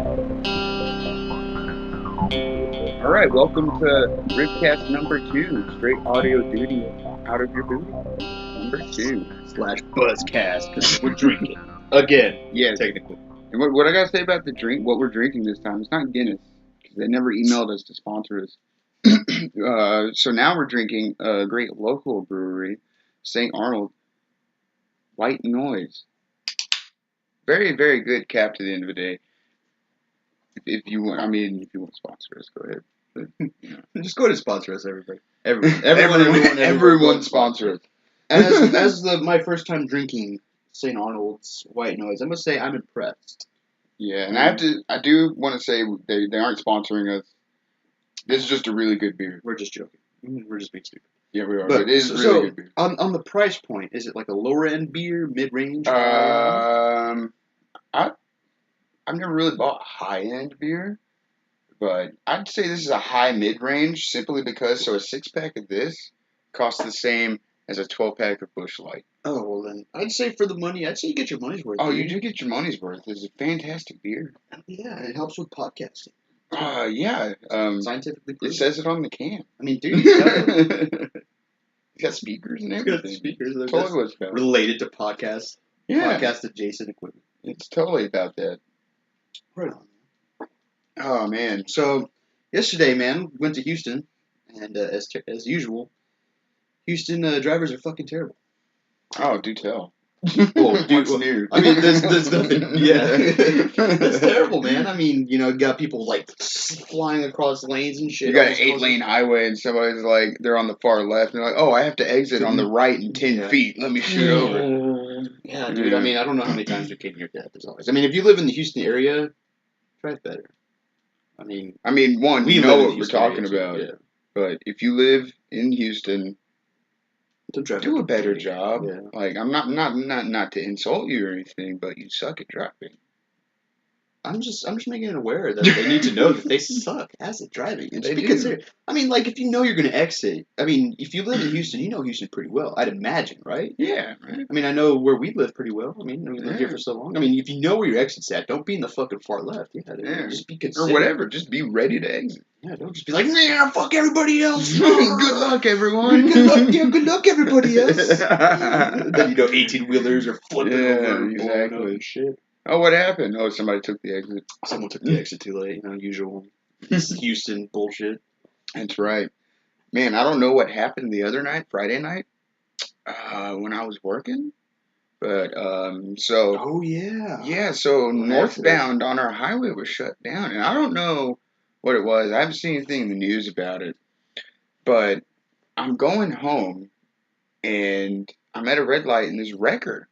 All right, welcome to Riffcast number 2, straight audio duty out of your booty. Number 2. / Buzzcast, because we're drinking. Again, Yes. technically. And what I gotta say about the drink, what we're drinking this time, it's not Guinness, because they never emailed us to sponsor us. So now we're drinking a great local brewery, St. Arnold White Noise. Very, very good cap to the end of the day. If you want, if you want to sponsor us, go ahead. But, Just go ahead and sponsor us, everybody. Everyone sponsor us. As my first time drinking St. Arnold's White Noise, I must say I'm impressed. Yeah, and I do want to say they aren't sponsoring us. This is just a really good beer. We're just joking. We're just being stupid. Yeah, we are. But it is really good beer. On the price point, is it like a lower end beer, mid range? I've never really bought high end beer, but I'd say this is a high mid range simply because a 6-pack of this costs the same as a 12-pack of Busch Light. Oh, well then, I'd say for the money, I'd say you get your money's worth. Oh, you do get your money's worth. It's a fantastic beer. Yeah, it helps with podcasting. Yeah. Scientifically proven. It says it on the can. I mean, dude, it's got speakers and got everything. speakers. Totally was about related to podcasts. Yeah. Podcast adjacent equipment. It's totally about that. Right on. Oh, man. So, yesterday, man, went to Houston, and as usual, Houston drivers are fucking terrible. Oh, do tell. Oh, dude, What's new? I mean, there's nothing. Yeah, that's terrible, man. I mean, you got people like flying across lanes and shit. You got an 8-lane highway, and somebody's like, they're on the far left, and they're like, oh, I have to exit on the right in 10 feet. Let me shoot over. Yeah, dude. I mean, I don't know how many times you're kidding your death. There's always. I mean, if you live in the Houston area, drive better. I mean, one, we you know live in what we're Houston talking area, about. too, yeah. But if you live in Houston, do a better job. Yeah. Like, I'm not to insult you or anything, but you suck at driving. I'm just making it aware that they need to know that they suck at driving. And just be considerate. I mean, like, if you know you're going to exit, I mean, if you live in Houston, you know Houston pretty well, I'd imagine, right? Yeah, right. I mean, I know where we live pretty well. I mean, we lived here for so long. I mean, if you know where your exit's at, don't be in the fucking far left. Yeah. Just be considerate. Or whatever, just be ready to exit. Yeah, don't just be like, yeah, fuck everybody else. Good luck, everyone. Good luck, everybody else. Then 18-wheelers are flipping over. Exactly. And shit. Oh, what happened? Oh, somebody took the exit. Someone took the exit too late. Usual Houston bullshit. That's right. Man, I don't know what happened the other night, Friday night, when I was working. But, Oh, yeah. Yeah, so northbound on our highway was shut down. And I don't know what it was. I haven't seen anything in the news about it. But I'm going home, and I'm at a red light, and this wrecker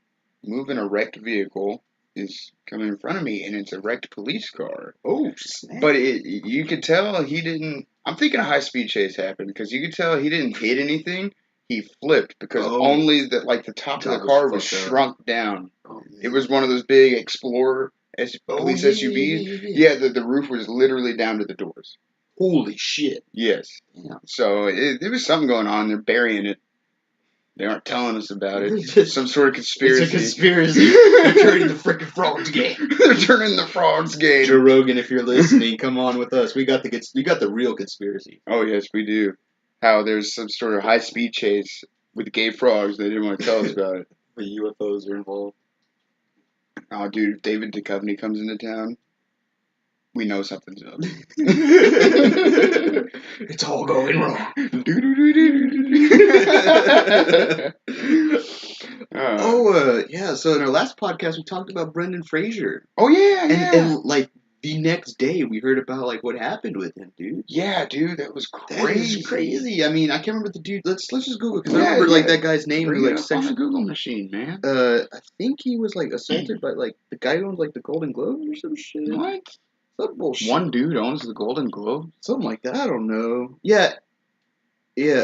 moving a wrecked vehicle is coming in front of me, and it's a wrecked police car. Oh, snap. But you could tell he didn't. I'm thinking a high speed chase happened because you could tell he didn't hit anything. He flipped because only the top of the car was shrunk down. Oh, it was one of those big Explorer police SUVs. Yeah, the roof was literally down to the doors. Holy shit. Yes. Yeah. So there was something going on. They're burying it. They aren't telling us about it. Some sort of conspiracy. It's a conspiracy. They're turning the freaking frogs gay. They're turning the frogs gay. Joe Rogan, if you're listening, come on with us. We got the real conspiracy. Oh yes, we do. How there's some sort of high speed chase with gay frogs. They didn't want to tell us about it. The UFOs are involved. Oh, dude, if David Duchovny comes into town, we know something's up. It's all going wrong. Yeah. So in our last podcast, we talked about Brendan Fraser. Oh yeah, and like the next day, we heard about like what happened with him, dude. Yeah, dude, that was crazy. That is crazy. I mean, I can't remember the dude. Let's just Google because I remember like that guy's name. Bring it up on the Google machine, man. I think he was like assaulted by like the guy who owns like the Golden Globes or some shit. What? Some bullshit. One dude owns the Golden Globe? Something like that. I don't know. Yeah.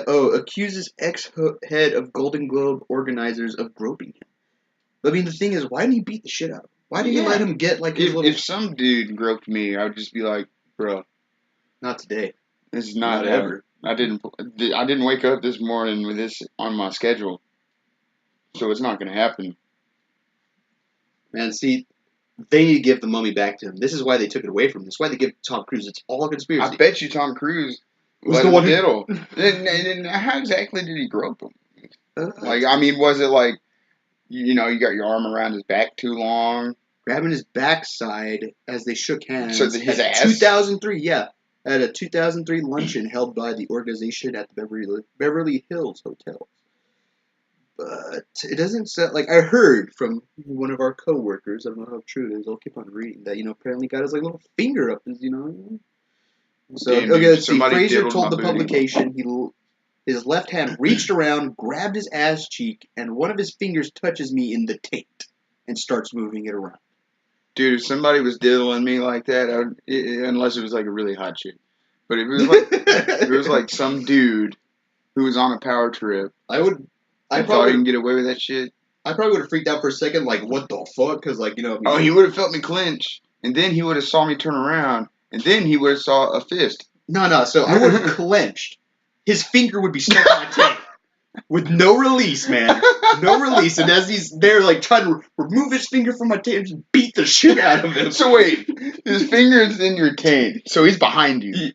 Oh, accuses ex-head of Golden Globe organizers of groping him. I mean, the thing is, why didn't he beat the shit out of him? Why didn't you let him get like his little... If some dude groped me, I would just be like, bro. Not today. This is not ever. I didn't wake up this morning with this on my schedule. So it's not going to happen. Man, see, they need to give the mummy back to him. This is why they took it away from him. This is why they give Tom Cruise. It's all a conspiracy. I bet you Tom Cruise Was let the him one who- diddle. And how exactly did he grope him? Like, I mean, was it like, you got your arm around his back too long? Grabbing his backside as they shook hands. So his at ass? 2003, yeah. At a 2003 luncheon held by the organization at the Beverly Hills Hotel. But it doesn't sound like I heard from one of our coworkers. I don't know how true it is. I'll keep on reading that. Apparently got his like little finger up his. So Damn, okay, dude, let's see. somebody Fraser diddled told my the booty. publication his left hand reached around, grabbed his ass cheek, and one of his fingers touches me in the taint and starts moving it around. Dude, if somebody was diddling me like that, unless it was like a really hot chick, but if it was like some dude who was on a power trip, I thought probably he can get away with that shit. I probably would have freaked out for a second, like what the fuck? Because Oh, he would have felt me clinch, and then he would have saw me turn around, and then he would have saw a fist. No. So I would have clenched. His finger would be stuck in my taint with no release, man. No release. And as he's there, like trying to remove his finger from my taint, and just beat the shit out of him. So wait, his finger is in your taint, so he's behind you.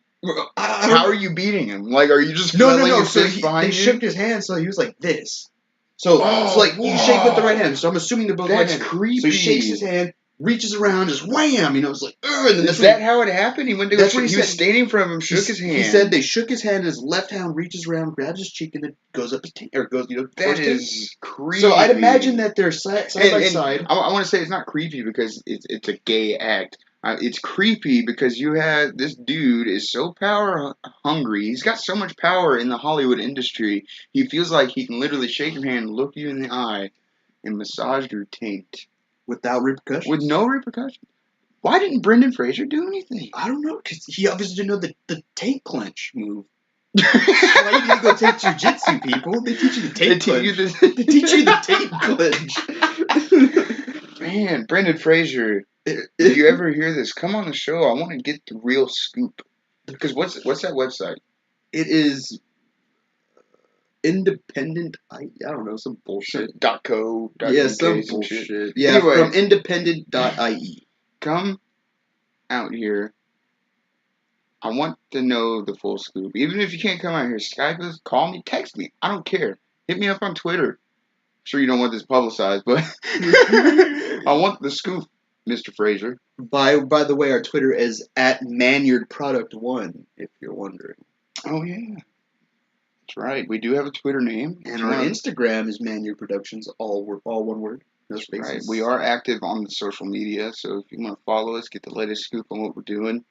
How are you beating him? Like, are you just No. your So fist behind they you? shook his hand, so he was like this. So like you shake with the right hand. So I'm assuming they're both right That's hand. creepy. So he shakes his hand, reaches around, just wham. It's like, and then Is that how it happened? He went to That's go. what He he was said. standing from him, shook his hand. He said they shook his hand, and his left hand reaches around, grabs his cheek, and then goes up his taint, or goes, That towards his is creepy. So I'd imagine that they're side by And side. I want to say it's not creepy because it's a gay act. It's creepy because you have this dude is so power hungry. He's got so much power in the Hollywood industry. He feels like he can literally shake your hand, look you in the eye, and massage your taint Without repercussions. with no repercussions. Why didn't Brendan Fraser do anything? I don't know, because he obviously didn't know the taint clench move. Why you gotta go take jujitsu, people? They teach you the taint clench. They teach you the taint clench. Man, Brendan Fraser, if you ever hear this, come on the show. I want to get the real scoop. Because what's that website? It is independent. I don't know, some bullshit. .co. Yeah, UK, some some shit. bullshit. Yeah, Anyway, from independent.ie. come out here. I want to know the full scoop. Even if you can't come out here, Skype us, call me, text me. I don't care. Hit me up on Twitter. I'm sure you don't want this publicized, but I want the scoop, Mr. Fraser. By the way, our Twitter is @ManyardProduct1, if you're wondering. Oh yeah, that's right. We do have a Twitter name, And our Instagram is Manyard Productions, all one word, no spaces. Right. We are active on the social media, so if you want to follow us, get the latest scoop on what we're doing,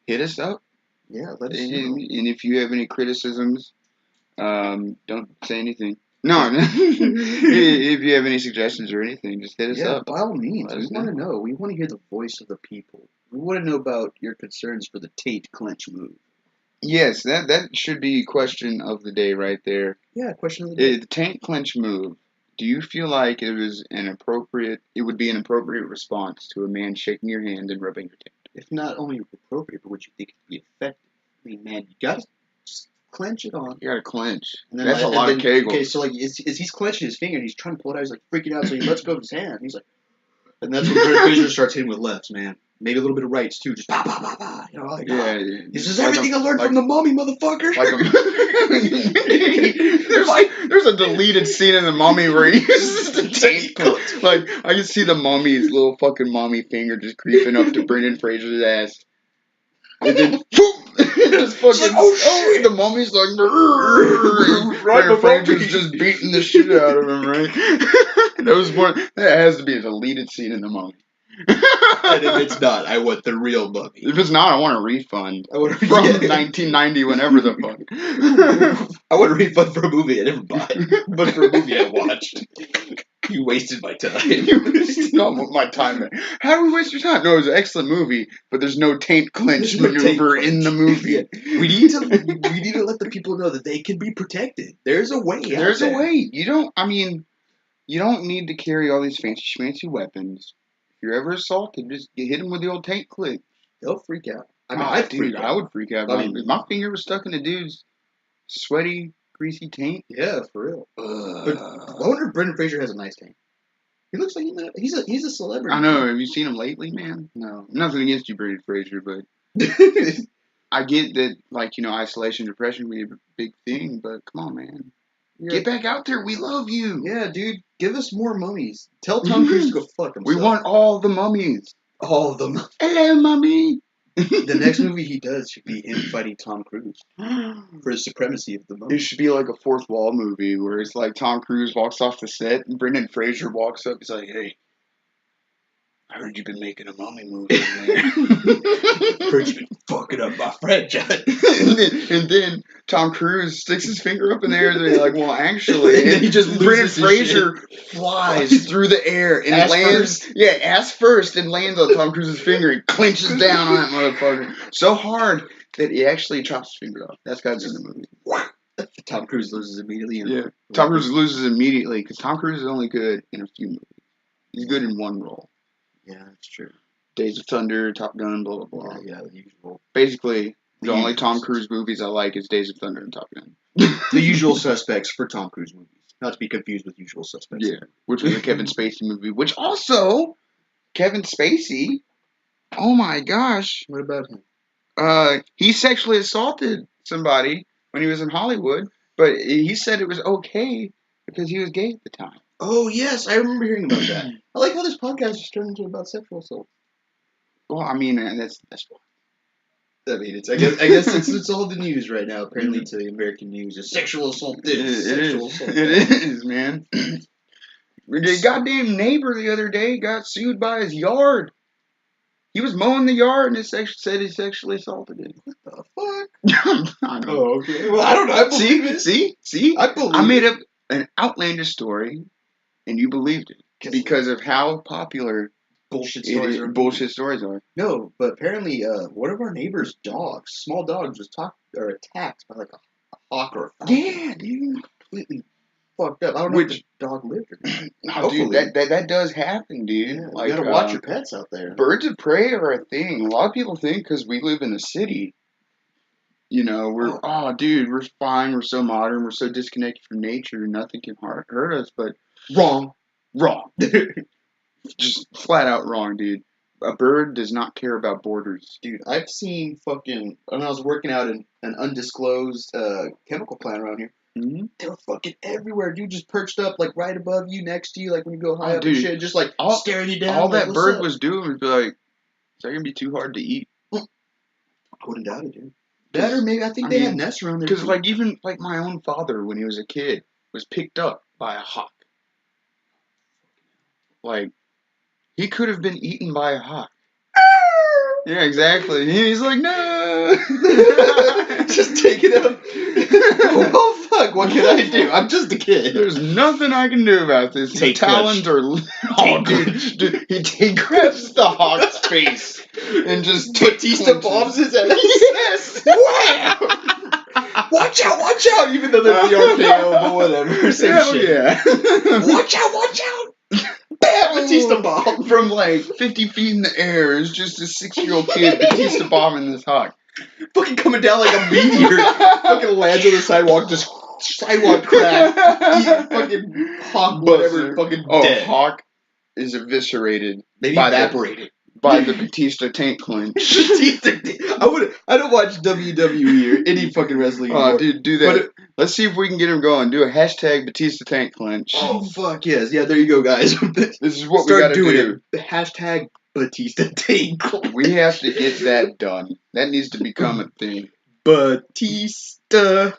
hit us up. Yeah, let us know. And if you have any criticisms, don't say anything. No, if you have any suggestions or anything, just hit us up. By all means. Let We us want to know. know. We want to hear the voice of the people. We want to know about your concerns for the Taint clench move. Yes, that should be question of the day right there. Yeah, question of the day. The Taint clinch move. Do you feel like it was it would be an appropriate response to a man shaking your hand and rubbing your taint? If not only appropriate, but would you think it would be effective? I mean, man, you gotta just clench it on. You gotta clench. And then That's a lot of kegels. Okay, so like, is he's clenching his finger and he's trying to pull it out. He's like freaking out, so he lets go of his hand. He's like, and that's when Brendan Fraser starts hitting with lefts, man. Maybe a little bit of rights too, just bah bah bah bah. Like, Yeah. This is everything I learned from the mummy, motherfucker. There's a deleted scene in the Mummy where he uses the taint. Like I can see the mummy's little fucking mummy finger just creeping up to Brendan Fraser's ass. And then, just fucking, the mummy's like, Brendan Fraser's just beating the shit out of him, right? That has to be a deleted scene in the Mummy. And if it's not, I want the real mummy. If it's not, I want a refund from 1990, whenever the fuck. I want a refund for a movie I never bought, but for a movie I watched. You wasted my time. Not my time, man. How do we waste your time? No, it was an excellent movie, but there's no taint clinch maneuver in the movie. Yeah. We need to let the people know that they can be protected. There's a way. There's a way. You don't need to carry all these fancy schmancy weapons. If you're ever assaulted, just hit them with the old taint clip. They'll freak out. I mean, I would freak out. If my finger was stuck in a dude's sweaty, greasy taint. Yeah, for real. But I wonder if Brendan Fraser has a nice taint. He looks like he's a celebrity. I know. Have you seen him lately, man? No. Nothing against you, Brendan Fraser, but I get that, like, isolation, depression would be a big thing, but come on, man. Yeah. Get back out there. We love you. Yeah, dude. Give us more mummies. Tell Tom Cruise to go fuck himself. We want all the mummies. all of them. Hello, mummy. The next movie he does should be him fighting Tom Cruise for the supremacy of the It mummy. should be like a fourth wall movie where it's like Tom Cruise walks off the set and Brendan Fraser walks up. He's like, "Hey, I heard you've been making a mummy movie, man." Heard you've been fucking up my franchise. and then Tom Cruise sticks his finger up in the air and they're like, "Well, actually," And then he just Brendan loses his Fraser flies through the air and Ass lands. first. Yeah, ass first and lands on Tom Cruise's finger and clinches down on that motherfucker so hard that he actually chops his finger off. That's gotta be in the movie. Tom Cruise loses immediately. Yeah, Tom Cruise loses immediately because Tom Cruise is only good in a few movies. He's good in one role. Yeah, that's true. Days of Thunder, Top Gun, blah, blah, blah. Yeah, the usual. Basically, the The only usual Tom Cruise movies I like is Days of Thunder and Top Gun. The Usual Suspects for Tom Cruise movies. Not to be confused with Usual Suspects. Yeah, which was a Kevin Spacey movie. Which also, Kevin Spacey, oh my gosh. What about him? He sexually assaulted somebody when he was in Hollywood, but he said it was okay because he was gay at the time. Oh, yes, I remember hearing about that. I like how this podcast just turned into about sexual assault. Well, I mean, that's I mean, I guess it's all the news right now. Apparently, to the American news, is sexual assault. It Sexual assault. is, man. The goddamn neighbor the other day got sued by his yard. He was mowing the yard and said he sexually assaulted him. What the fuck? I know. Oh, okay. Well, I don't know. I believe it. See? I believe I made up an outlandish story, and you believed it because of how popular bullshit stories are. No, but apparently, one of our neighbor's dogs, small dogs, was attacked by like a hawk or a falcon. Yeah, dude. Completely fucked up. I don't know if the dog lived or not. No, dude, that does happen, dude. Yeah, like, you gotta watch your pets out there. Birds of prey are a thing. A lot of people think because we live in a city, we're dude, we're fine. We're so modern. We're so disconnected from nature. Nothing can hurt us. But Wrong. Just flat out wrong, dude. A bird does not care about borders. Dude, I've seen when I was working out in an undisclosed chemical plant around here, they were fucking everywhere, dude, just perched up, like, right above you, next to you, like, when you go high up and shit, just, like, staring you down. All like, that bird was doing was be like, is that going to be too hard to eat? I wouldn't doubt it, dude. That or maybe, I think they had nests around there, because, like, even, like, my own father, when he was a kid, was picked up by a hawk. Like, he could have been eaten by a hawk. Yeah, exactly. And he's like, no! Just take it up. Well, fuck, what can I do? I'm just a kid. There's nothing I can do about this. His talons are... Oh, dude, he grabs the hawk's face and just... Batista bombs his ass. Yes! Wow! Watch out! Even though there's the RKO, but whatever. Same shit. Yeah. Watch out! Bam! Batista bomb. From like 50 feet in the air is just a 6-year-old kid Batista bombing this hawk. Fucking coming down like a meteor. Fucking lands on the sidewalk, just sidewalk crack. Fucking hawk, whatever, fucking dead. Hawk is eviscerated. Maybe evaporated. By the Batista Taint Clinch. I don't watch WWE or any fucking wrestling anymore. Oh, dude, do that. Let's see if we can get him going. Do a hashtag Batista Taint Clinch. Oh, fuck yes. Yeah, there you go, guys. This is what we gotta do. Hashtag Batista Taint Clinch. We have to get that done. That needs to become a thing. Batista.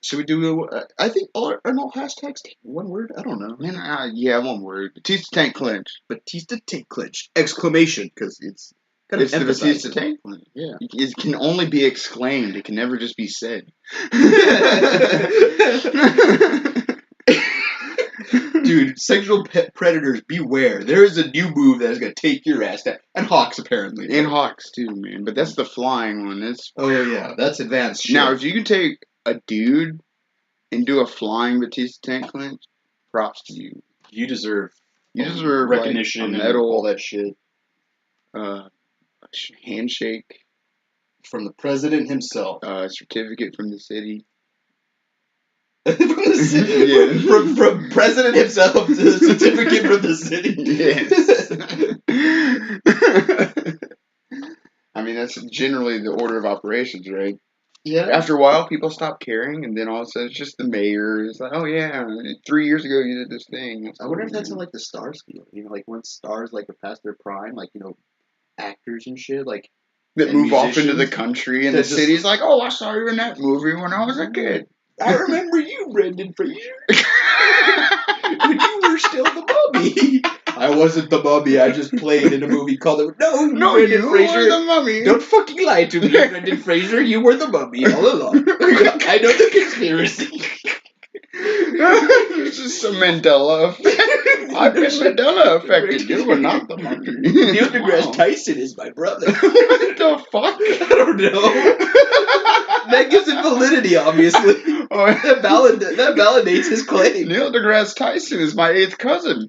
Should we do I think are all hashtags one word? I don't know. Man, yeah, one word. Batista Taint Clinch. Batista Taint Clinch. Exclamation, because it's kind of the Batista Taint Clinch. Yeah. It can only be exclaimed. It can never just be said. Dude, sexual predators, beware. There is a new move that is going to take your ass down. And hawks, apparently. And hawks, too, man. But that's the flying one. Yeah. That's advanced shit. Now, if you can take a dude and do a flying Batista Taint Clinch, props to you. You deserve recognition, like, a medal, all that shit. Handshake from the president himself. Certificate from the city. From the city, Yeah. from president himself to the certificate from the city. Yes. I mean, that's generally the order of operations, right? Yeah. After a while, people stop caring, and then all of a sudden, it's just the mayor. It's like, oh yeah, 3 years ago you did this thing. That's I wonder if cool, that's how man. like the stars feel. You know, like when stars like are past their prime, like actors and shit, like That and move off into the musicians country, and that the just. city's like, oh, I saw you in that movie when I was a kid. I remember you, Brendan Fraser, when you were still the mummy. I wasn't the mummy. I just played in a movie called it. No, No, Brendan you Fraser. were the mummy. Don't fucking lie to me, Brendan Fraser. You were the mummy all along. I know the conspiracy. It's just some Mandela effect. I've been Mandela affected. You were not the mummy. Neil deGrasse Wow. Tyson is my brother. What the fuck? I don't know. That gives it validity, obviously. Oh, That validates his claim. Neil deGrasse Tyson is my 8th cousin.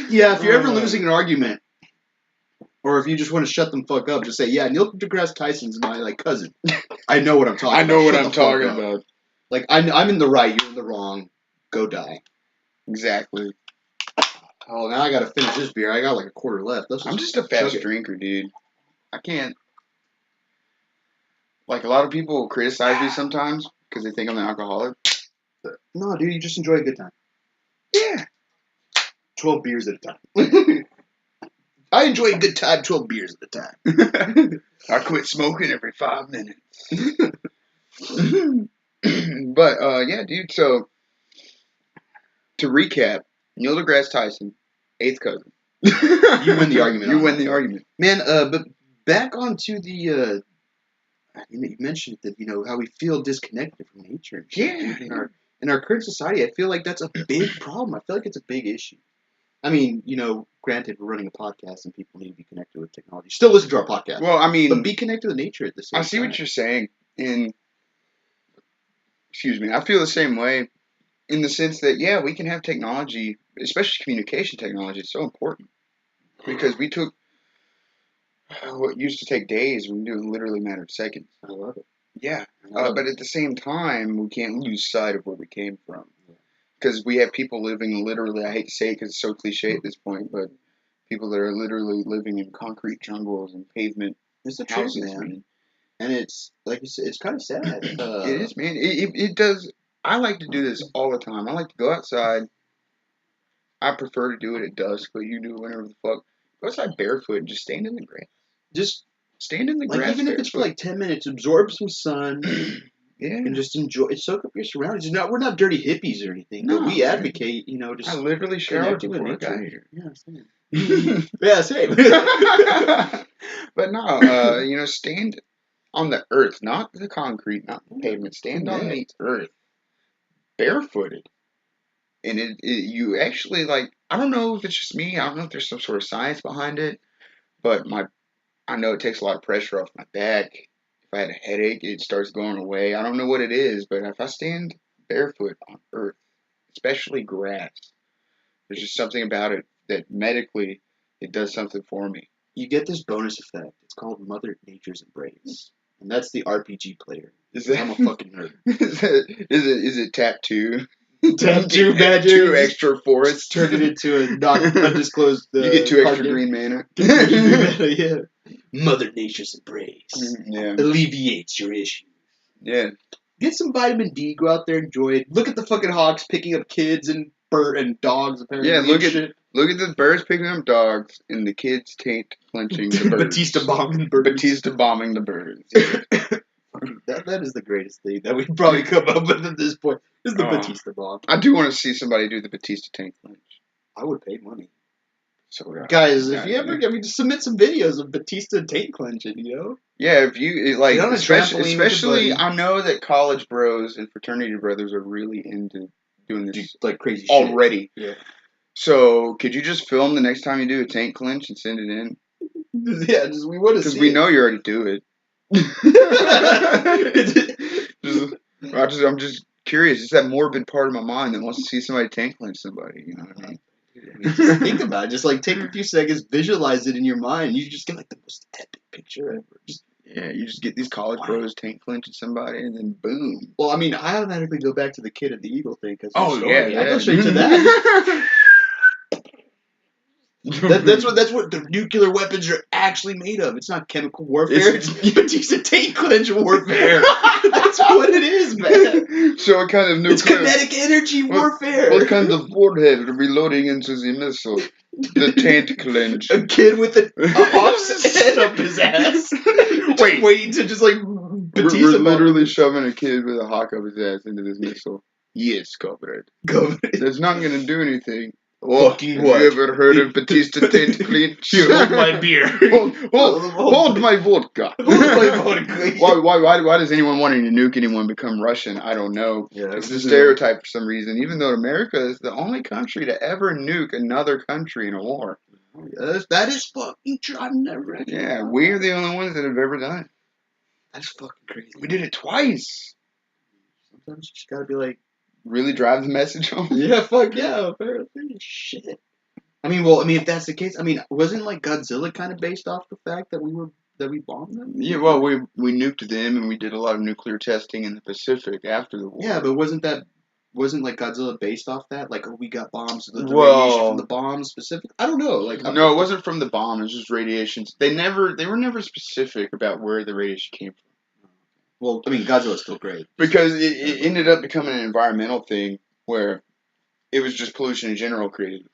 Yeah, if you're ever losing an argument, or if you just want to shut them fuck up, just say, yeah, Neil deGrasse Tyson's my cousin. I know what I'm talking about. I know what Shut I'm the fuck talking up. about. Like, I'm in the right, you're in the wrong. Go die. Exactly. Oh, now I gotta finish this beer. I got like a quarter left. I'm just a fast drinker, dude. I can't. Like, a lot of people criticize me sometimes because they think I'm an alcoholic. No, dude, you just enjoy a good time. Yeah. 12 beers at a time. I enjoy a good time, 12 beers at a time. I quit smoking every 5 minutes. But, yeah, dude, so, to recap, Neil deGrasse Tyson, 8th cousin. You win the argument. You win the argument. Man, but back onto the, you mentioned that, how we feel disconnected from nature. Yeah. In our current society, I feel like that's a big problem. I feel like it's a big issue. I mean, granted, we're running a podcast and people need to be connected with technology. Still listen to our podcast. Well, I mean, but be connected with nature at the same time. I see what you're saying. Excuse me, I feel the same way in the sense that, yeah, we can have technology, especially communication technology. It's so important because we took what used to take days, we can do it in literally a matter of seconds. I love it. Yeah, but at the same time, we can't lose sight of where we came from. Because we have people living literally, I hate to say it because it's so cliche at this point, but people that are literally living in concrete jungles and pavement It's a houses, truth, man. And it's, like you said, it's kind of sad. It is, man. It does. I like to do this all the time. I like to go outside. I prefer to do it at dusk, but you do it whenever the fuck. Go outside barefoot and just stand in the grass. Just stand in the grass. Even if it's for 10 minutes, absorb some sun. Yeah. And just enjoy it. Soak up your surroundings. We're not dirty hippies or anything. No, but we advocate, just. I literally showered before I got here. Yeah, same. Yeah, same. But no, stand on the earth, not the concrete, not the pavement. Stand on the earth, barefooted. And you actually, I don't know if it's just me. I don't know if there's some sort of science behind it. But I know it takes a lot of pressure off my back. If I had a headache, it starts going away. I don't know what it is, but if I stand barefoot on earth, especially grass, there's just something about it that medically it does something for me. You get this bonus effect. It's called Mother Nature's Embrace. And that's the RPG player. I'm a fucking nerd. Is it tap 2? Tap 2 magic. 2 extra forests. Turn it into a not undisclosed. You get 2 extra green mana. Yeah. Mother Nature's Embrace. Yeah. Alleviates your issues. Yeah. Get some vitamin D. Go out there, enjoy it. Look at the fucking hawks picking up kids and dogs. Apparently. Yeah. Look at the birds picking up dogs and the kids Taint clenching the birds. Batista bombing birds. Batista bombing the birds. That is the greatest thing that we've probably come up with at this point. Is the Batista bomb. I do want to see somebody do the Batista Taint clench. I would pay money. So guys, if you ever, just submit some videos of Batista Taint clenching, Yeah, if you especially, I know that college bros and fraternity brothers are really into doing this crazy shit already. Yeah. So could you just film the next time you do a taint clench and send it in? Yeah, we want to see. Because we know you already do it. I'm just curious. It's that morbid part of my mind that wants to see somebody taint clench somebody. You know what I mean? Just think about it. Just take a few seconds, visualize it in your mind. You just get the most epic picture ever. Yeah, you just get these college bros tank clinching somebody, and then boom. Well, I mean, I automatically go back to the Kid of the Eagle thing because Oh yeah, I go straight to that. That's what the nuclear weapons are actually made of. It's not chemical warfare. It's Batista Taint Clinch warfare. That's what it is, man. So what kind of nuclear? It's kinetic energy warfare. What kind of warhead are we loading into the missile? The Taint Clinch. A kid with a hawk's head up his ass. Wait, waiting to just like Batista. We're literally shoving a kid with a hawk up his ass into this missile. Yes, comrade. That's not gonna do anything. Fucking what? Have you ever heard of Batista Taint Clinch? Here, hold my beer. hold my vodka. Hold my vodka. Why does anyone wanting to nuke anyone become Russian? I don't know. Yeah, it's a stereotype for some reason, even though America is the only country to ever nuke another country in a war. Yes, that is fucking true. I've never. Yeah, we're the only ones that have ever done it. That's fucking crazy. We did it twice. Sometimes you just gotta be like, really drive the message home. Yeah, fuck yeah, apparently. Shit. If that's the case, wasn't like Godzilla kind of based off the fact that we bombed them? Yeah, well, we nuked them and we did a lot of nuclear testing in the Pacific after the war. Yeah, but wasn't like Godzilla based off that? Like, we got bombs, the radiation from the bombs specific? I don't know. Like, no, it wasn't from the bomb. It was just radiations. They were never specific about where the radiation came from. Well, Godzilla's still great. Because it ended up becoming an environmental thing where it was just pollution in general created.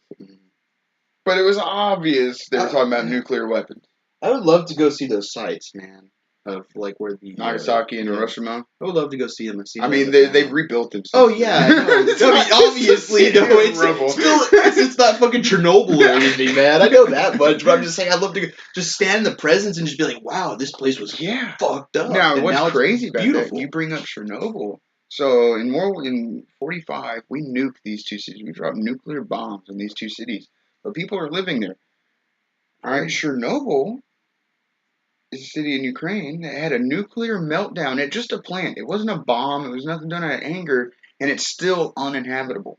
But it was obvious they were talking about nuclear weapons. I would love to go see those sites, man. Of like where the Nagasaki and Hiroshima. I would love to go see them and see. They've rebuilt them. Oh yeah, obviously, it's not fucking Chernobyl or anything, man. I know that much, but I'm just saying I'd love to just stand in the presence and just be like, wow, this place was fucked up. Now, what's crazy about that? You bring up Chernobyl. So in 45, we nuked these two cities. We dropped nuclear bombs on these two cities, but people are living there. All right, Chernobyl is a city in Ukraine that had a nuclear meltdown at just a plant. It wasn't a bomb. It was nothing done out of anger, and it's still uninhabitable.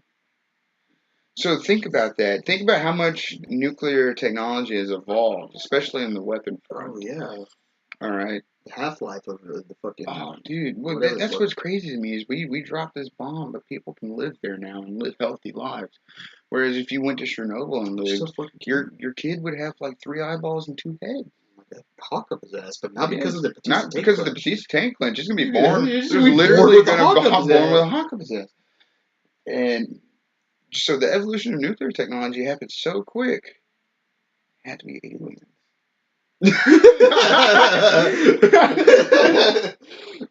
So think about that. Think about how much nuclear technology has evolved, especially in the weapon front. Oh, yeah. All right. The half-life of the fucking... Oh, dude. Well, that's what's crazy to me is we dropped this bomb, but people can live there now and live healthy lives. Whereas if you went to Chernobyl and lived, your kid would have like 3 eyeballs and 2 heads. Hawk up his ass, but not because of the Batista not because of the Batista Taint Clinch. He's gonna be born. He's literally gonna be born with a hawk up his ass. And so the evolution of nuclear technology happened so quick. It had to be aliens.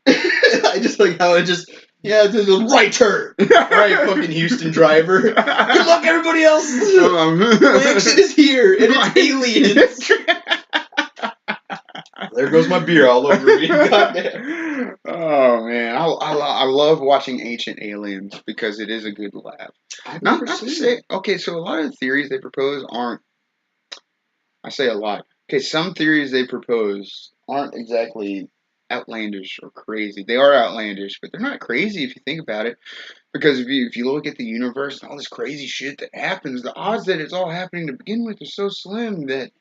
I just like how it just the right turn, right fucking Houston driver. Good luck, everybody else. My exit is here, and it's aliens. There goes my beer all over me. Goddamn. Oh man, I love watching Ancient Aliens because it is a good laugh. Not to say, okay, so a lot of the theories they propose aren't. I say a lot. Okay, some theories they propose aren't exactly outlandish or crazy. They are outlandish, but they're not crazy if you think about it. Because if you look at the universe and all this crazy shit that happens, the odds that it's all happening to begin with are so slim that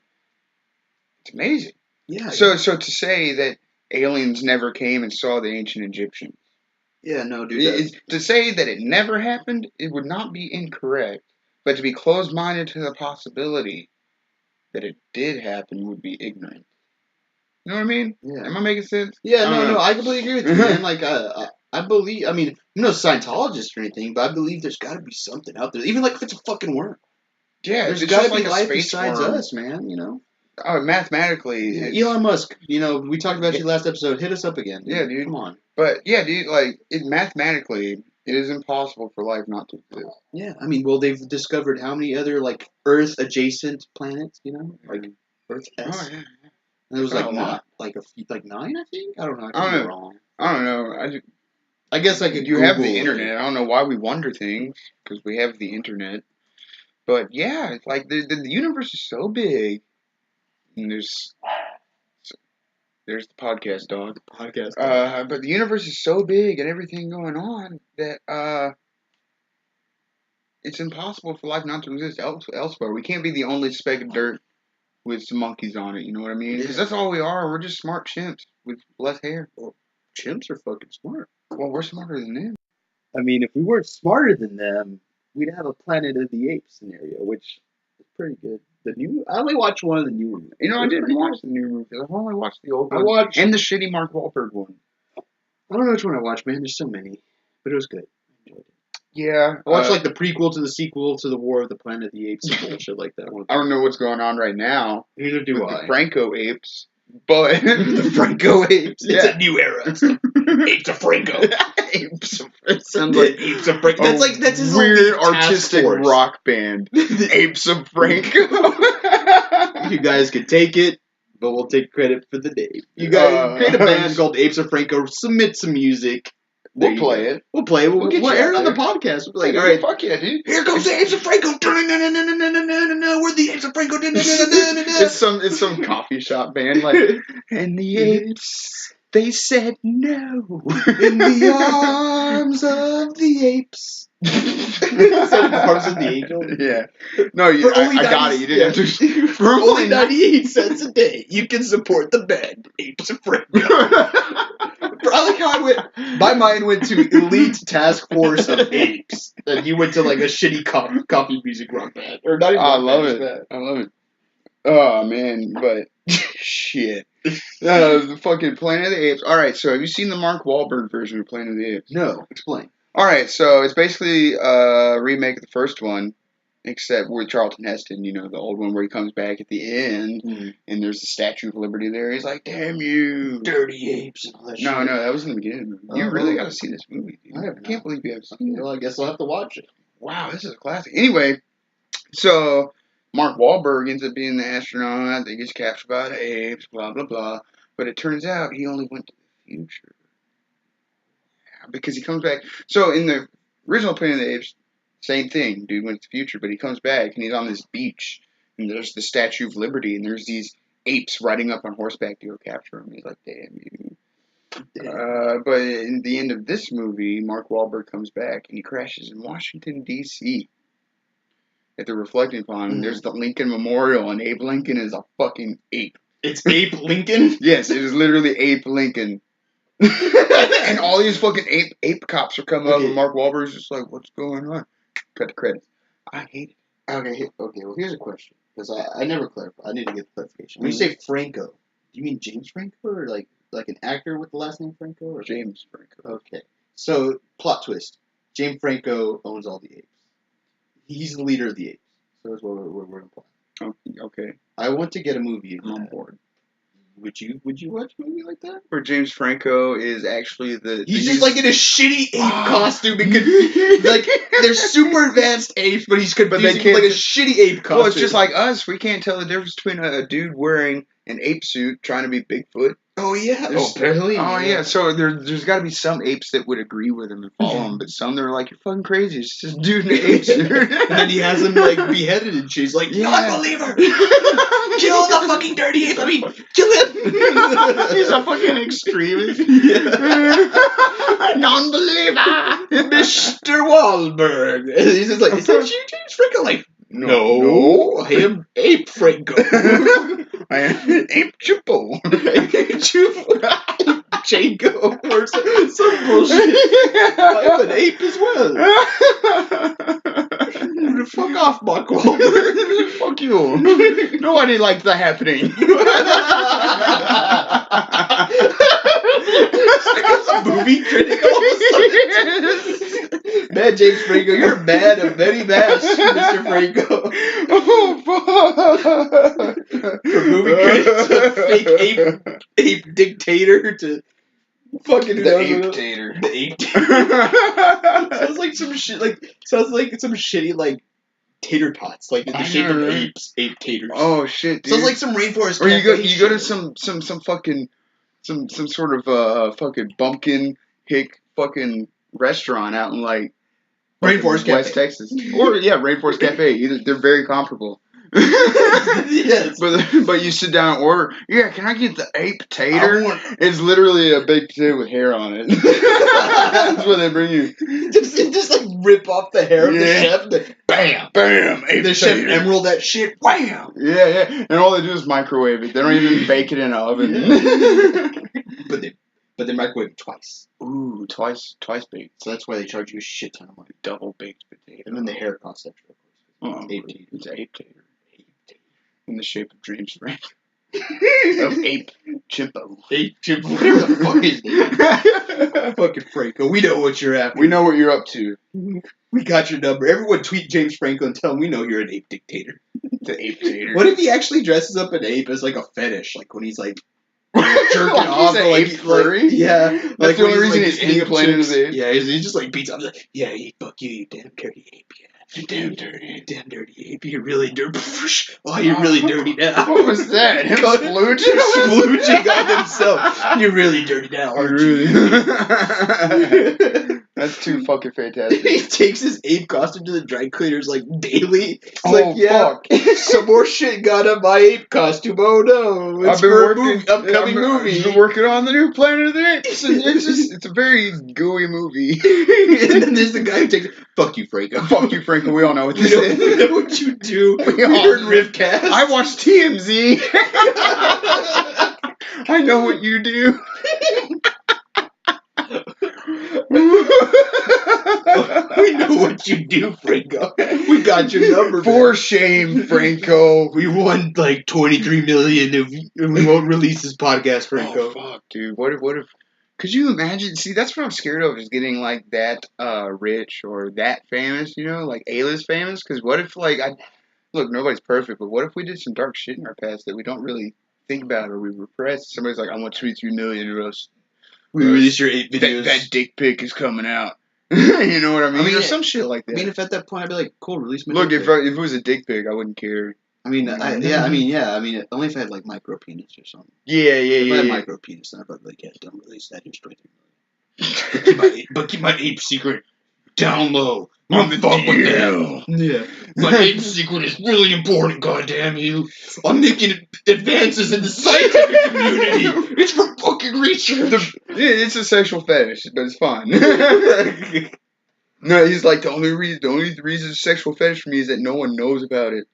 it's amazing. Yeah. So to say that aliens never came and saw the ancient Egyptians. Yeah, no, dude. To say that it never happened, it would not be incorrect. But to be closed-minded to the possibility that it did happen would be ignorant. You know what I mean? Yeah. Am I making sense? Yeah, no, I completely agree with you, man. Like, I believe, I'm no Scientologist or anything, but I believe there's got to be something out there. Even like if it's a fucking worm. Yeah, there's got to be life besides us, man, you know? Oh, mathematically. Yeah, Elon Musk, we talked about you last episode. Hit us up again. Yeah, dude. Come on. But, yeah, dude, like, mathematically, it is impossible for life not to exist. Yeah, they've discovered how many other, like, Earth-adjacent planets, Like, Earth-S. Oh, yeah. And it was like 9, I think? I don't know. I don't know. I guess I could You have the internet. I don't know why we wonder things, because we have the internet. But, yeah, it's like, the universe is so big. And there's the podcast, dog. But the universe is so big and everything going on that it's impossible for life not to exist elsewhere. We can't be the only speck of dirt with some monkeys on it. You know what I mean? Because that's all we are. We're just smart chimps with less hair. Well, chimps are fucking smart. Well, we're smarter than them. I mean, if we weren't smarter than them, we'd have a Planet of the Apes scenario, which is pretty good. I only watched one of the newer movies. You know, I didn't watch the new movie. I've only watched the old one. And the shitty Mark Wahlberg one. I don't know which one I watched, man. There's so many. But it was good. I enjoyed it. Yeah. I watched like the prequel to the sequel to the War of the Planet of the Apes and bullshit like that. I don't know what's going on right now. Neither do with I. The Franco apes. But the Franco apes. Yeah. It's a new era. It's like, apes of Franco. Apes of Franco. Sounds like apes of Franco. That's his weird artistic rock band. Apes of Franco. You guys can take it, but we'll take credit for the name. You guys create a band called Apes of Franco. Submit some music. We'll play it. We'll play it. We'll air it on the podcast. We'll be like, all right, fuck yeah, dude. Here comes the Apes of Franco. We're the Apes of Franco. It's some coffee shop band like, and the apes, they said no. In the arms of the apes. Arms of the angel. Yeah. No, I got it. You didn't have to. For only 98 cents a day, you can support the band Apes of Franco. I like how I went. My mind went to Elite Task Force of Apes, and you went to like a shitty coffee music rock band, or not even. I love it. Oh man, but shit. The fucking Planet of the Apes. All right, so have you seen the Mark Wahlberg version of Planet of the Apes? No, explain. All right, so it's basically a remake of the first one, except with Charlton Heston, you know, the old one where he comes back at the end, and there's the Statue of Liberty there. He's like, damn you. Dirty apes and all that shit. No, that was in the beginning. You really got to see this movie, dude. I can't believe you haven't seen it. Well, I guess I'll have to watch it. Wow, this is a classic. Anyway, so Mark Wahlberg ends up being the astronaut that gets captured by the apes, blah, blah, blah. But it turns out he only went to the future. Because he comes back. So in the original Planet of the Apes, same thing. Dude went to the future, but he comes back and he's on this beach. And there's the Statue of Liberty, and there's these apes riding up on horseback to go capture him. He's like, damn you. But in the end of this movie, Mark Wahlberg comes back and he crashes in Washington, D.C. At the Reflecting Pond. There's the Lincoln Memorial, and Abe Lincoln is a fucking ape. It's Ape Lincoln? Yes, it is literally Ape Lincoln. And all these fucking ape cops are coming up, and Mark Wahlberg's just like, what's going on? Cut the credits. I hate it. Okay, well, here's a question. Because I never clarified. I need to get clarification. When you say Franco, do you mean James Franco, or like an actor with the last name Franco? Or James Franco. Okay. So, plot twist. James Franco owns all the apes. He's the leader of the apes. So that's what we're implying. Okay. I want to get a movie. I'm on board. Would you watch a movie like that? Where James Franco is actually he's just like in a shitty ape costume and like they're super advanced apes, but he's confusing with like a shitty ape costume. Well, it's just like us. We can't tell the difference between a dude wearing an ape suit trying to be Bigfoot. Oh yeah. Apparently. Oh yeah. So there's got to be some apes that would agree with him and follow him, but some that are like, you're fucking crazy. It's just dude in an ape suit. And then he has him like beheaded and she's like, non-believer. Kill the fucking dirty ape. I mean, kill him. He's a fucking extremist. Non-believer. Mr. Wahlberg. And he's just like, is that you, James Franco? Like, no. I am Ape Franco. I am Ape Chimpo. Ape Chimpo. Jango or some bullshit. I'm an ape as well. Fuck off, Mark Wahlberg. Fuck you. Nobody likes that happening. Movie critic all of a sudden. Man, James Franco, you're a man of many masks, Mr. Franco. Oh, fuck. From movie critic to fake ape dictator to fucking the ape-tater. The ape-tater. Sounds like some shit, sounds like some shitty, like, tater tots, like in the shape of apes, ape taters. Oh shit, dude. Sounds like some rainforest. Or you go to some fucking some sort of fucking bumpkin hick fucking restaurant out in like Rainforest West Cafe. Texas, or Rainforest Cafe. They're very comparable. Yes. But you sit down and order. Yeah, can I get the ape tater? I want- It's literally a baked potato with hair on it. That's what they bring you. just like rip off the hair of the Yeah. chef. Bam. Bam, ape The chef tater. emerald that shit. Wham. Yeah. And all they do is microwave it. They don't even bake it in an oven. But they microwave it twice. Ooh, twice baked. So that's why they charge you a shit ton of money. Double baked potato. And then the hair costs extra, of course. Oh, Ape tater. it's ape tater. In the shape of dreams, Frank. Of Ape Chimpo. Ape Chimpo. Whatever the fuck his name is. Fucking Franco. We know what you're after. We know what you're up to. We got your number. Everyone tweet James Franco and tell him we know you're an ape dictator. The ape tater. What if he actually dresses up an ape as like a fetish? Like when he's like jerking Like off. he's an or like, ape furry? yeah. That's Like the when only reason like, he's hitting up implanted chicks. his ape? Yeah, he just like beats up. Like, yeah, fuck you damn dirty ape. Yeah. You damn dirty. Damn dirty ape. You're really dirty. Oh, you're really dirty now. What was that? Him splooging? Splooging on himself. You're really dirty now, aren't you? That's too fucking fantastic. He takes his ape costume to the dry cleaners like daily. It's Oh, like, yeah, fuck. some more shit got on my ape costume. Oh no, it's for a upcoming movie. I've been working on the new Planet of the Apes, and it's a very gooey movie. And then there's the guy who takes it. Fuck you, Franco. Fuck you, Franco. We all know what We this know, is. we know what you do. We We all heard know. Riffcast. I watched TMZ. I know what you do. We know what you do, Franco. We got your number. For man. shame, Franco. We won like 23 million and we won't release this podcast, Franco. Oh, fuck, dude. What if... Could you imagine? See, that's what I'm scared of, is getting, like, that rich or that famous, you know? Like, A-list famous? Because what if, like, look, nobody's perfect, but what if we did some dark shit in our past that we don't really think about or we repress? Somebody's like, I want 23 million of us. We release your 8 videos. That dick pic is coming out. You know what I mean? Or some shit like that. I mean, if at that point I'd be like, cool, release my Look, dick if pic. it was a dick pic, I wouldn't care. I mean, only if I had like micro penis or something. Yeah. If I had micro penis, then I'd be like, yeah, don't release that. Here's 23 million. But keep my ape secret down low. I'm fuck with that. Yeah. My ape secret is really important, goddamn you. I'm making advances in the scientific community. It's for fucking research. It's a sexual fetish, but it's fine. No, he's like, the only reason it's a sexual fetish for me is that no one knows about it.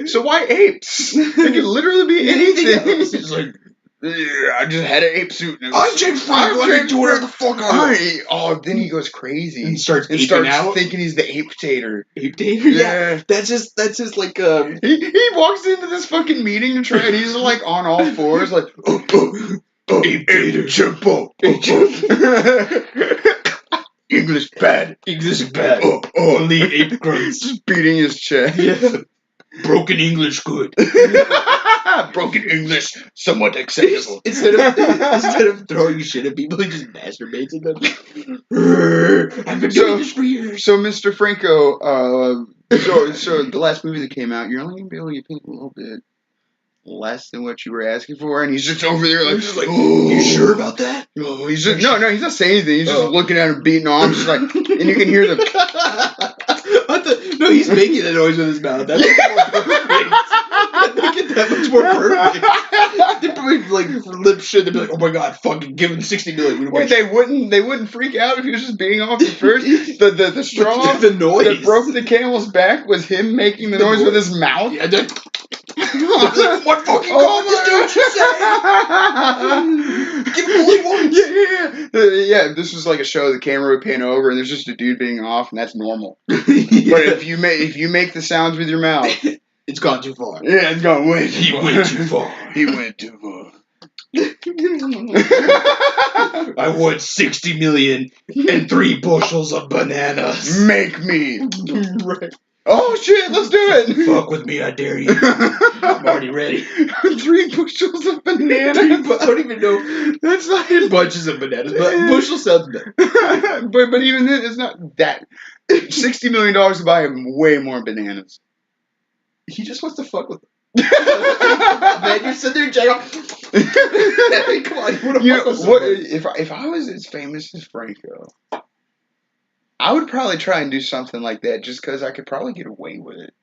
So why apes? It could literally be anything. It's like, I just had an ape suit. And it was, I'm James Franco. I can do whatever the fuck I want. Oh, then he goes crazy And starts and aping starts out. thinking he's the ape tater. Ape dater? Yeah. That's just like He walks into this fucking meeting and he's like on all fours, like Ape dater. Chimpo. English bad. English bad. Only ape grunts. Just beating his chest. Yeah. Broken English good. Broken English, somewhat acceptable. Instead of throwing shit at people, he just masturbates at them. I've been doing this for years. So, Mr. Franco, so the last movie that came out, you're only gonna be able to get paid a little bit less than what you were asking for, and he's just over there like, oh, you sure about that? Oh, he's just no, he's not saying anything. He's just looking at him, beating on, just like, and you can hear the. No, he's making the noise with his mouth. That makes it more perfect. That make it that much more perfect. They'd probably like lip shit. They'd be like, "Oh my god, fucking give him 60 million." Wait, they wouldn't freak out if he was just being off at first. The straw, the noise that broke the camel's back was him making the noise with his mouth. Yeah, what fucking call this dude? Give him all he wants. Yeah. This was like a show. The camera would pan over, and there's just a dude being off, and that's normal. Yeah. But if you make the sounds with your mouth, it's gone too far. Yeah, it's gone way too He far. went too far. He went too far. I want 60 million and 3 bushels of bananas. Make me. Right. Oh shit, let's do it. Fuck with me, I dare you. I'm already ready. 3 bushels of bananas. I don't even know. That's not Bunches of bananas, but bushel sounds better. but even then, it's not that. $60 million to buy him way more bananas. He just wants to fuck with them. Man, you sit there and check out. Come on, you want to fuck with somebody. If I was as famous as Franco, I would probably try and do something like that just because I could probably get away with it.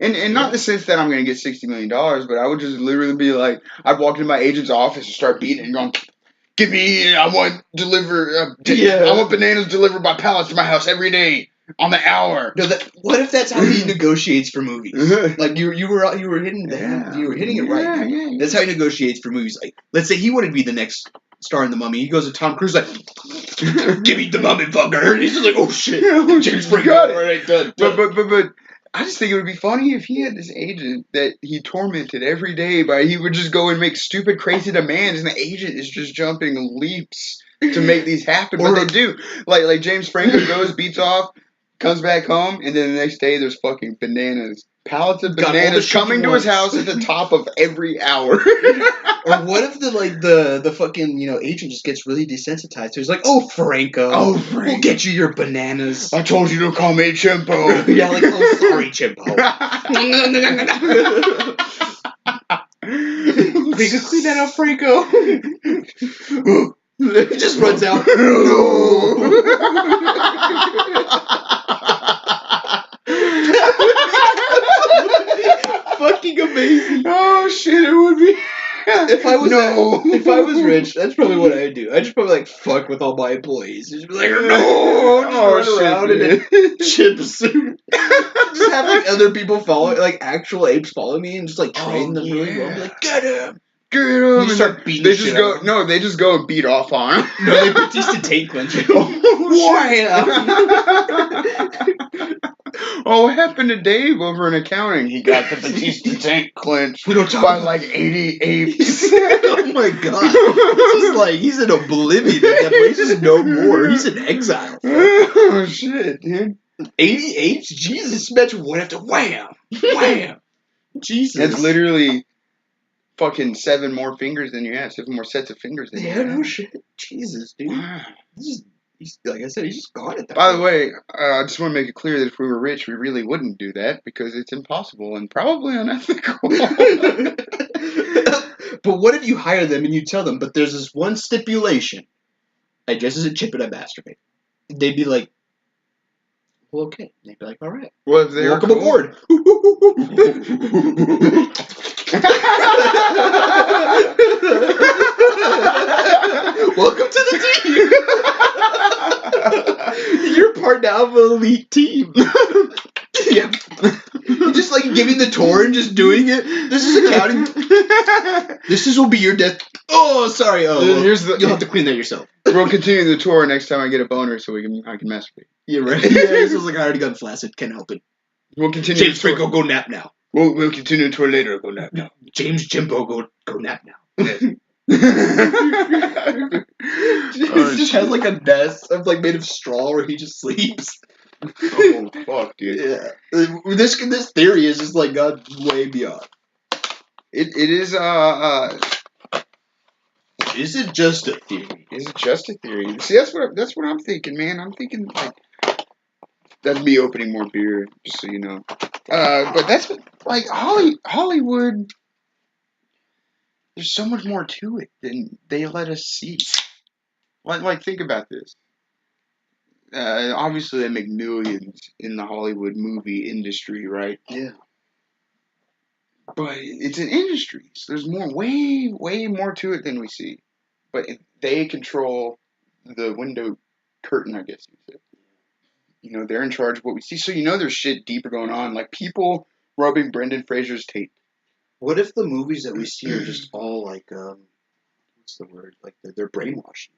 And not in the sense that I'm going to get $60 million, but I would just literally be like, I'd walk into my agent's office and start beating it and going, give me, I want I want bananas delivered by pallets to my house every day on the hour. No, what if that's how he negotiates for movies? Like you were hitting it right. Yeah. That's how he negotiates for movies. Like, let's say he wanted to be the next star in The Mummy. He goes to Tom Cruise like, give me the mummy fucker. And he's just like, oh shit, James Franco. Got it. All right, done. But I just think it would be funny if he had this agent that he tormented every day by he would just go and make stupid, crazy demands, and the agent is just jumping leaps to make these happen. But they do. Like James Franco goes, beats off, comes back home, and then the next day there's fucking bananas. Pallets of bananas coming to his house at the top of every hour. Or what if the fucking agent just gets really desensitized? So he's like, oh Franco, we'll get you your bananas. I told you to call me Chimpo. Yeah, like, oh sorry Chimpo. Franco, clean that up, Franco. He just runs out. Fucking amazing. Oh shit, it would be. If I was rich, that's probably what I'd do. I'd just probably like fuck with all my employees. Just be like, no, just run around in a chip suit. Just have like other people follow, like actual apes follow me, and just like train them really well. Be like, get him. You start beating. They just go. No, they just go and beat off on him. No, they Batista Taint Clinch. Oh, what happened to Dave over in accounting? He got the Batista Taint Clinch by like 80 apes. Oh my god. This is like, he's in oblivion. That place is no more. He's in exile. Oh shit, dude. 80 apes? Jesus, imagine one after wham! Wham! Jesus. That's literally fucking 7 more fingers than you have. 7 more sets of fingers than you have. Yeah, no shit. Jesus, dude. He's like I said, he's just gone at that. By the way, I just want to make it clear that if we were rich, we really wouldn't do that because it's impossible and probably unethical. But what if you hire them and you tell them, but there's this one stipulation. I dress as a chip and I masturbate. They'd be like, well, okay. They'd be like, all right. Well, if Welcome aboard. Welcome to the team. You're part now of an elite team. Yep. You're just like giving the tour and just doing it. This is accounting. This will be your death. Oh, sorry. Oh, well, you'll have to clean that yourself. We'll continue the tour next time I get a boner, so I can masturbate. Yeah, right. Yeah, this was like I already got flaccid. Can't help it. We'll continue. James Franco, go nap now. We'll continue the tour later. Go nap now. James Chimpo, go nap now. He just has like a nest of like made of straw where he just sleeps. Oh fuck, dude. Yeah. This theory is just like gone way beyond. It is Is it just a theory? Is it just a theory? See, that's what I'm thinking, man. I'm thinking like that'd be opening more beer, just so you know. But that's like Hollywood. There's so much more to it than they let us see. Like think about this. Obviously, they make millions in the Hollywood movie industry, right? Yeah. But it's an industry, so there's way more to it than we see. But they control the window curtain, I guess you could say. You know, they're in charge of what we see. So you know there's shit deeper going on, like people rubbing Brendan Fraser's tape. What if the movies that we see are just all like, what's the word? Like they're brainwashing.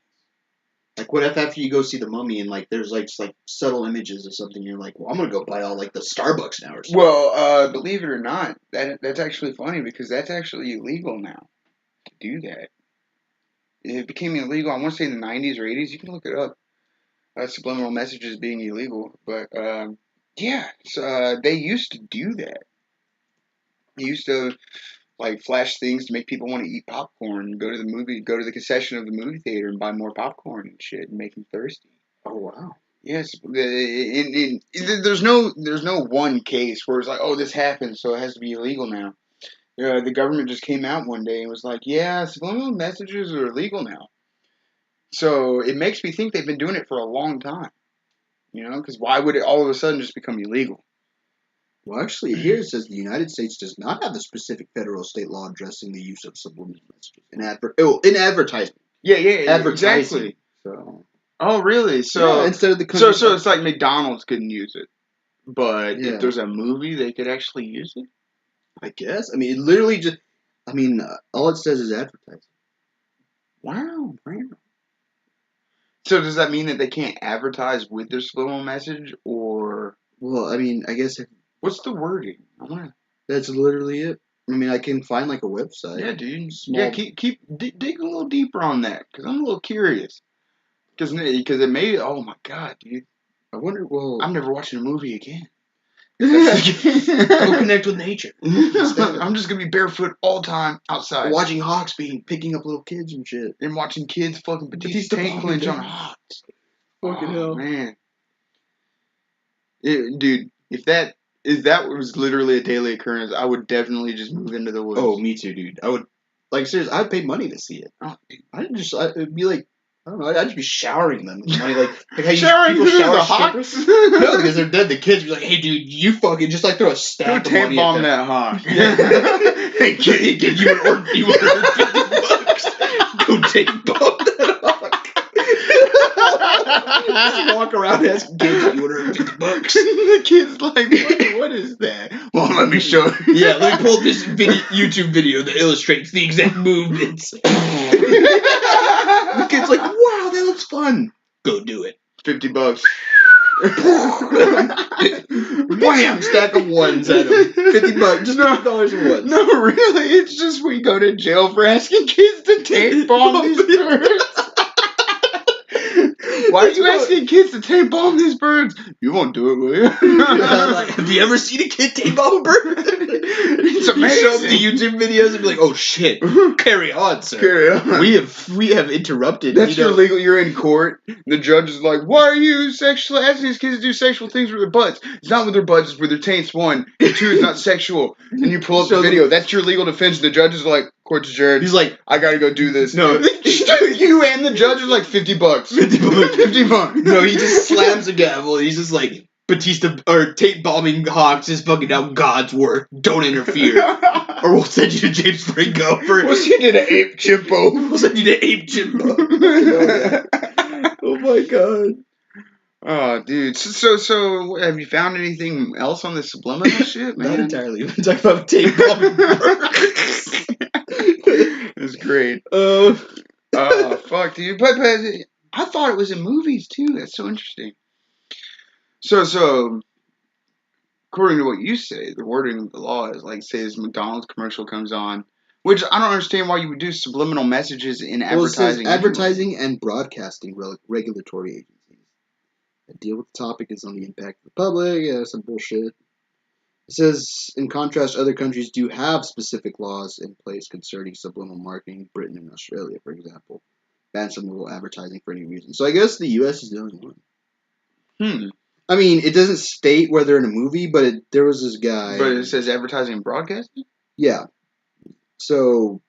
Like, what if after you go see The Mummy and, like, there's, like, just, like, subtle images of something, you're like, well, I'm gonna go buy all, like, the Starbucks now or something. Well, believe it or not, that's actually funny because that's actually illegal now to do that. It became illegal, I want to say in the 90s or 80s. You can look it up. Subliminal messages being illegal. But, yeah, so, they used to do that. They used to, like, flash things to make people want to eat popcorn, go to the concession of the movie theater and buy more popcorn and shit and make them thirsty. Oh, wow. Yes, there's no one case where it's like, oh, this happened, so it has to be illegal now. The government just came out one day and was like, yeah, subliminal messages are illegal now. So it makes me think they've been doing it for a long time. You know, because why would it all of a sudden just become illegal? Well, actually, here it says the United States does not have a specific federal or state law addressing the use of subliminal messages in advertisement. Yeah, Advertising. exactly. So, Oh, really? So, yeah, instead of the so country. it's like McDonald's couldn't use it, but Yeah. if there's a movie, they could actually use it. I guess. I mean, it literally just. I mean, all it says is advertising. Wow. So does that mean that they can't advertise with their subliminal message, or Well, I mean, I guess what's the wording? that's literally it. I mean, I can find like a website. Yeah, dude. Small. Yeah, dig a little deeper on that, because I'm a little curious. Because it may. Oh my god, dude. I wonder. Well, I'm never watching a movie again. go connect with nature. I'm just gonna be barefoot all the time outside, Watching hawks picking up little kids and shit. and watching kids fucking Batista Taint bombing Clinch on them. hawks. Fucking hell. Man. Dude, if that was literally a daily occurrence, I would definitely just move into the woods. Oh, me too, dude. I would, like, seriously, I'd pay money to see it. Oh, It'd be like, I don't know, I'd just be showering them with money, like how showering people shower the strippers. hawks? No, because they're dead. The kids be like, hey, dude, you fucking just like throw a Go stack of taint money bomb at them. that hawk. Hey, kid, you want $50? Go taint bomb that hawk. Just walk around asking kids, you want $50? The kid's like, what is that? Well, let me show you. Yeah, let me pull up this YouTube video that illustrates the exact movements. The kid's like, wow, that looks fun. Go do it. $50. Wham! Stack of ones at him. $50. Just $50 of ones. No, really, it's just we go to jail for asking kids to taint bomb these birds. Why are you asking kids to taint bomb these birds? You won't do it, will you? Like, have you ever seen a kid taint bomb a bird? It's You show them the amazing. YouTube videos and be like, oh shit. Carry on, sir. Carry on. We have interrupted. That's you know. your legal. You're in court. The judge is like, "Why are you asking these kids to do sexual things with their butts? It's not with their butts. It's with their taints. 1, and 2, it's not sexual." And you pull up the Show them- video. That's your legal defense. The judge is like, "Court's adjourned. He's like, I gotta go do this." No. You and the judge are like $50. $50. $50. No, he just slams a gavel. He's just like, Batista or Taint bombing hawks is fucking out God's work. Don't interfere, or we'll send you to James Franco for. What's he did to Ape Chimpo? We'll send you to Ape Chimpo. Oh my god. Oh, dude. So, have you found anything else on this subliminal shit, man? Not entirely. We've been talking about Taint bombing birds. It's great. Oh, Fuck, dude. But I thought it was in movies too. That's so interesting. So, according to what you say, the wording of the law is like, say, this McDonald's commercial comes on, which I don't understand why you would do subliminal messages in advertising. Advertising and broadcasting regulatory agencies that deal with the topic is on the impact of the public. Yeah, some bullshit. It says, in contrast, other countries do have specific laws in place concerning subliminal marketing. Britain and Australia, for example, ban subliminal advertising for any reason. So I guess the U.S. is the only one. I mean, it doesn't state whether in a movie, but there was this guy. But it says advertising and broadcasting? Yeah. So,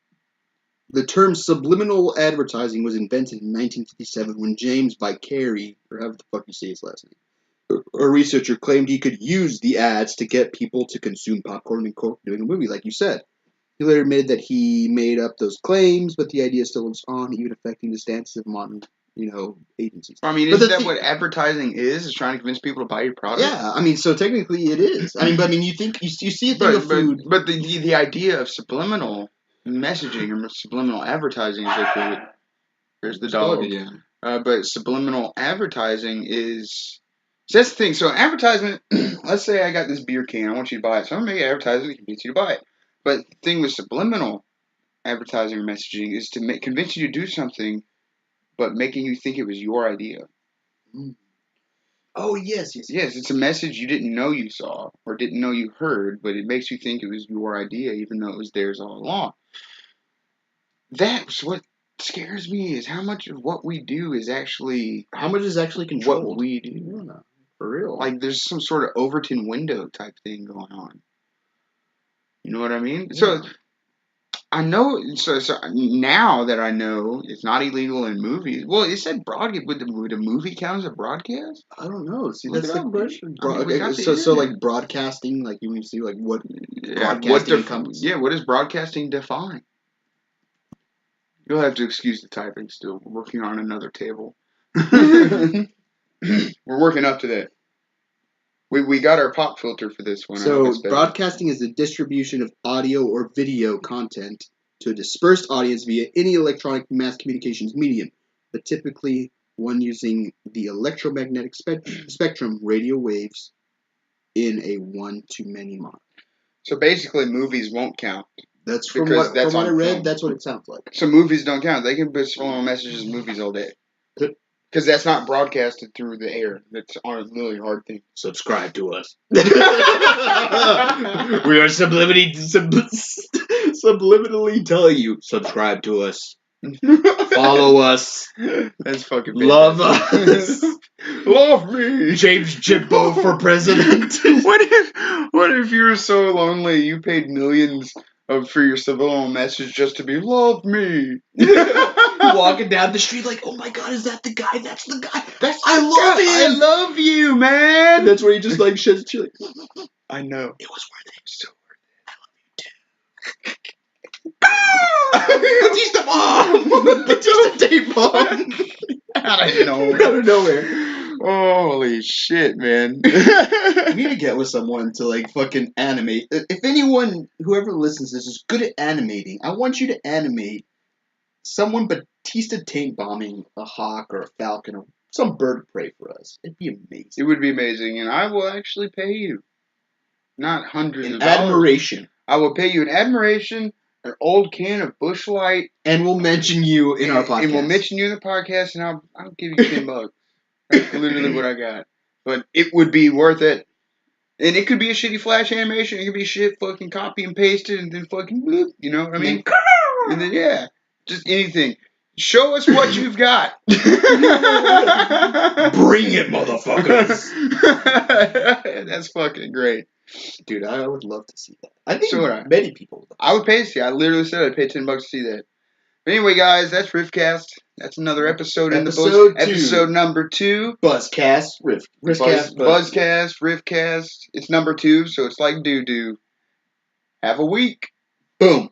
the term subliminal advertising was invented in 1957 when James Vicari, or however the fuck you say his last name, a researcher claimed he could use the ads to get people to consume popcorn and coke during a movie, like you said. He later admitted that he made up those claims, but the idea still lives on, even affecting the stances of modern, agencies. I mean, isn't that what advertising is trying to convince people to buy your product? Yeah, I mean, so technically it is. I mean, you think you see a thing of food, but the idea of subliminal messaging or subliminal advertising, as they call it. There's the dog. Yeah. But subliminal advertising is. So that's the thing. So advertisement. Let's say I got this beer can. I want you to buy it. So I'm gonna make advertising to convince you to buy it. But the thing with subliminal advertising or messaging is to convince you to do something, but making you think it was your idea. Oh, yes. Yes, it's a message you didn't know you saw or didn't know you heard, but it makes you think it was your idea, even though it was theirs all along. That's what scares me, is how much of what we do is actually... How much is actually controlled? What we do. Yeah, for real. Like, there's some sort of Overton window type thing going on. You know what I mean? Yeah. So, I know. So now that I know it's not illegal in movies. Well, it said broadcast. Would a movie count as a broadcast? I don't know. See, Look that's it the up. question. I mean, we got the So like internet. broadcasting, like you see, like what Yeah, broadcasting encompasses. yeah, what does broadcasting define? You'll have to excuse the typing still. We're working on another table. We're working up to that. We got our pop filter for this one. I hope So it's better. broadcasting is the distribution of audio or video content to a dispersed audience via any electronic mass communications medium, but typically one using the electromagnetic spectrum radio waves in a one-to-many model. So basically, movies won't count. That's from Because that's what I on read. film. That's what it sounds like. So movies don't count. They can put subliminal messages in movies all day. Because that's not broadcasted through the air. That's a really hard thing. Subscribe to us. We are subliminally telling you, subscribe to us. Follow us. That's fucking Love fantastic. us. Love me. James Chimpo for president. What if you were so lonely you paid millions for your subliminal message just to be love me? Walking down the street like, oh my god, is that the guy? That's the guy. I love him. I love you, man. And that's where he just like sheds at you like, I know. it was worth it. So Batista bomb! Batista tape bomb! out of nowhere. Out of nowhere. Holy shit, man. We need to get with someone to like fucking animate. If anyone, whoever listens to this, is good at animating, I want you to animate someone Batista taint bombing a hawk or a falcon or some bird of prey for us. It'd be amazing. It would be amazing, and I will actually pay you. Not hundreds In of dollars. admiration. I will pay you in admiration, an old can of Busch Light. And we'll mention you in our podcast. And we'll mention you in the podcast, and I'll give you $10. That's literally what I got. But it would be worth it. And it could be a shitty flash animation. It could be shit fucking copy and pasted and then fucking bloop. You know what I mean? And then, yeah. Just anything. Show us what you've got. Bring it, motherfuckers. That's fucking great. Dude, I would love to see that. I think So would I. many people would. I would pay to see. I literally said I'd pay $10 to see that. But anyway, guys, that's Riffcast. That's another episode in the books. Episode number 2. Buzzcast, Riffcast, Buzzcast, Riffcast. It's number 2, so it's like doo-doo. Have a week. Boom.